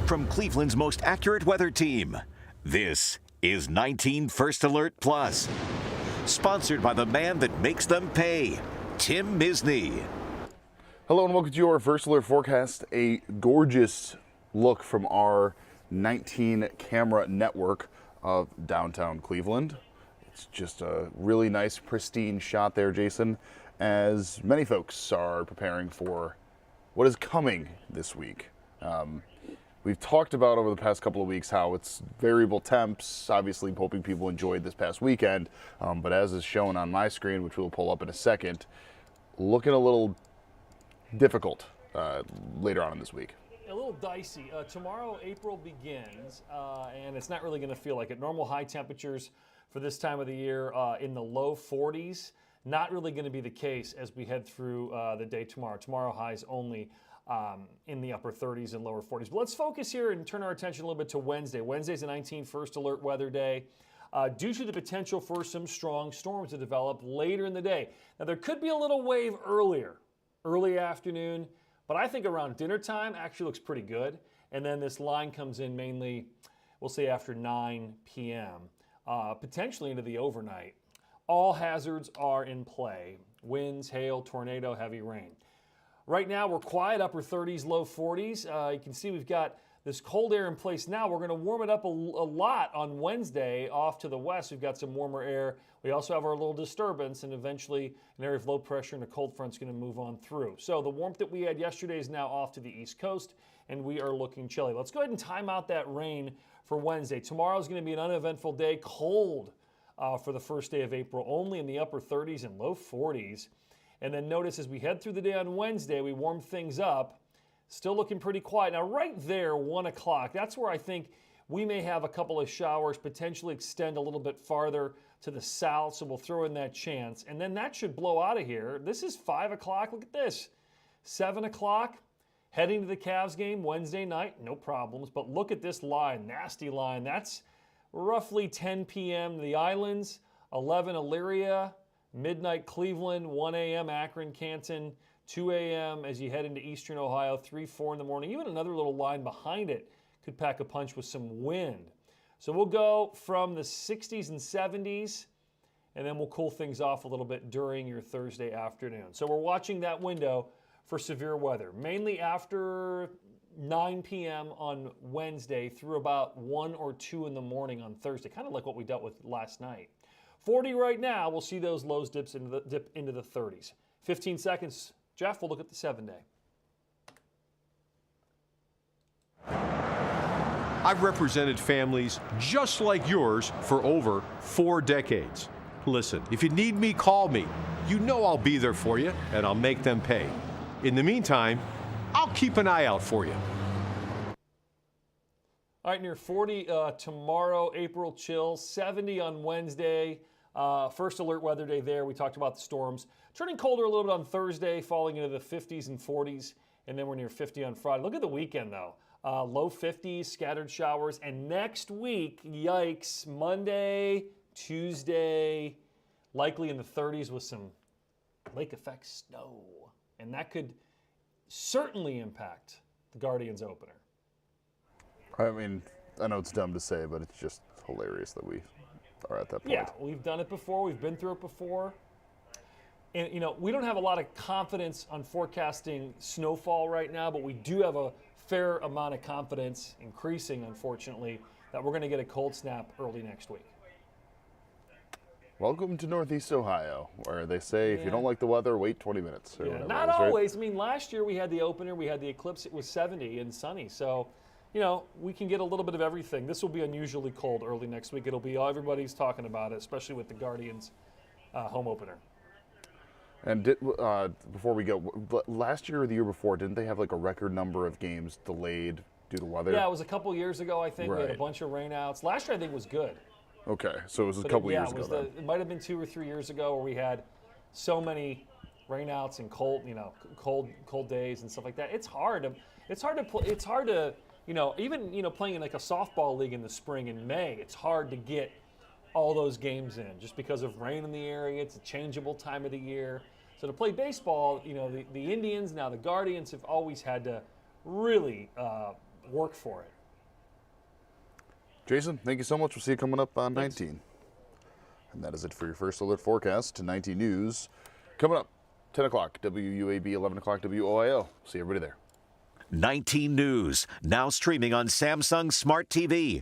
from Cleveland's most accurate weather team. This is 19 First Alert Plus, sponsored by the man that makes them pay, Tim Misney. Hello and welcome to your First Alert forecast. A gorgeous look from our 19 camera network of downtown Cleveland. It's just a really nice, pristine shot there, Jason, as many folks are preparing for what is coming this week. We've talked about over the past couple of weeks how it's variable temps, obviously hoping people enjoyed this past weekend, but as is shown on my screen, which we'll pull up in a second, looking a little difficult later on in this week. A little dicey. Tomorrow, April begins, and it's not really going to feel like it. Normal high temperatures for this time of the year in the low 40s. Not really going to be the case as we head through the day tomorrow. Tomorrow highs only in the upper 30s and lower 40s. But let's focus here and turn our attention a little bit to Wednesday. Wednesday's the 19th First Alert weather day. Due to the potential for some strong storms to develop later in the day. Now, there could be a little wave early afternoon, but I think around dinner time actually looks pretty good. And then this line comes in mainly, we'll say after 9 p.m., potentially into the overnight. All hazards are in play. Winds, hail, tornado, heavy rain. Right now, we're quiet, upper 30s, low 40s. You can see we've got this cold air in place now. We're going to warm it up a lot on Wednesday off to the west. We've got some warmer air. We also have our little disturbance, and eventually an area of low pressure and a cold front's going to move on through. So the warmth that we had yesterday is now off to the east coast, and we are looking chilly. Let's go ahead and time out that rain for Wednesday. Tomorrow is going to be an uneventful day, cold for the first day of April, only in the upper 30s and low 40s. And then notice as we head through the day on Wednesday, we warm things up. Still looking pretty quiet. Now right there, 1 o'clock, that's where I think we may have a couple of showers potentially extend a little bit farther to the south, so we'll throw in that chance. And then that should blow out of here. This is 5 o'clock. Look at this. 7 o'clock, heading to the Cavs game Wednesday night, no problems. But look at this line, nasty line. That's roughly 10 p.m. the islands, 11 Elyria, midnight Cleveland, 1 a.m. Akron, Canton, 2 a.m. as you head into eastern Ohio, 3, 4 in the morning. Even another little line behind it could pack a punch with some wind. So we'll go from the 60s and 70s, and then we'll cool things off a little bit during your Thursday afternoon. So we're watching that window for severe weather, mainly after 9 p.m. on Wednesday through about 1 or 2 in the morning on Thursday, kind of like what we dealt with last night. 40 right now, we'll see those lows dip into the 30s. 15 seconds, Jeff, we'll look at the 7-day. I've represented families just like yours for over 4 decades. Listen, if you need me, call me. You know I'll be there for you, and I'll make them pay. In the meantime, I'll keep an eye out for you. All right, near 40 tomorrow, April chill, 70 on Wednesday. First alert weather day there. We talked about the storms. Turning colder a little bit on Thursday, falling into the 50s and 40s, and then we're near 50 on Friday. Look at the weekend, though. Low 50s, scattered showers, and next week, yikes, Monday, Tuesday, likely in the 30s with some lake effect snow. And that could certainly impact the Guardians opener. I mean, I know it's dumb to say, but it's just hilarious that we are at that point. Yeah, we've done it before. We've been through it before. And, you know, we don't have a lot of confidence on forecasting snowfall right now, but we do have a fair amount of confidence, increasing, unfortunately, that we're going to get a cold snap early next week. Welcome to Northeast Ohio, where they say if you don't like the weather, wait 20 minutes. Or Not always. Right? I mean, last year we had the opener, we had the eclipse, it was 70 and sunny. So, you know, we can get a little bit of everything. This will be unusually cold early next week. It'll be, everybody's talking about it, especially with the Guardians home opener. And before we go, last year or the year before, didn't they have like a record number of games delayed due to weather? Yeah, it was a couple years ago, I think. Right. We had a bunch of rainouts. Last year, I think, was good. Okay, so it was a couple years ago then. It might have been 2 or 3 years ago where we had so many rainouts and cold days and stuff like that. It's hard to even playing in like a softball league in the spring in May. It's hard to get all those games in just because of rain in the area. It's a changeable time of the year. So to play baseball, the Indians, now the Guardians, have always had to really work for it. Jason, thank you so much. We'll see you coming up on Thanks. 19. And that is it for your First Alert forecast to 19 News. Coming up, 10 o'clock, WUAB, 11 o'clock, WOIL. See everybody there. 19 News, now streaming on Samsung Smart TV.